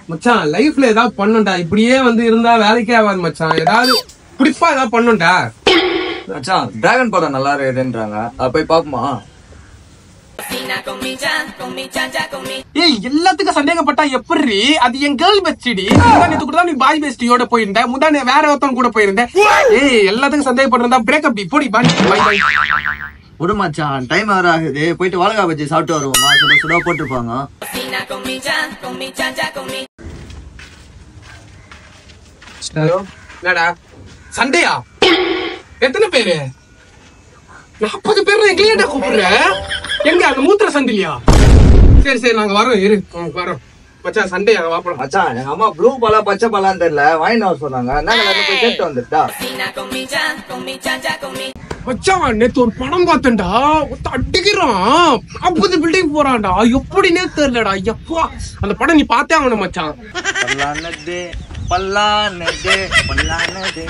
மச்சான் லைஃப்ல ஏதாவது பண்ணுண்டா. இப்படியே வந்து இருந்தா வேலைக்கே ஆகாது மச்சான். ஏதாவது குறிப்பா ஏதாவது பண்ணுண்டா. மச்சான் டிராகன் படம் நல்லா இருக்குதுன்றாங்க, அதை போய் பாப்போமா? ஏய் எல்லாத்துக்கும் சந்தேகப்பட்டா எப்படி? அது என் கேர்ள் பெஸ்டிடி. நேத்து கூட நீ பாய் பெஸ்டியோட போயிருந்த, முந்தானே வேற ஒருத்தன் கூட போயிருந்த. ஏய் எல்லாத்துக்கும் சந்தேகப்பட்டிருந்தா பிரேக்கப் டி போடி பாய் பாய். விடு மச்சான், டைம் வேற ஆகுது, போயிட்டு வாழைக்கா பஜ்ஜி சாப்பிட்டு வருவோமா? சுட சுட போட்டிருப்பாங்க. என்னடா சண்டையா? எத்தனை பேரு? 40 பேர் எங்கேயா கூப்பிடுற? எங்க அந்த மூத்திர சண்டையா? சரி சரி நாங்க வரோம், இரு வரோம். மச்சான் சண்டையா வாப்பலாம். மச்சான் எங்க அம்மா ப்ளூ பாலா பச்சை பாலான்னு தெரியல, வாங்கிட்டு வர சொன்னாங்க. என்ன போய் கேட்டு வந்துட்டா. மச்சான் நேத்து ஒரு படம் பார்த்தேன்டா, அடிக்கிறான் 40 பில்டிங் போறான்டா. எப்படின்னே தெரியலடா. எப்பா அந்த படம் நீ பார்த்தே ஆகணும் மச்சான். பல்லானது பல்லானது பல்லானது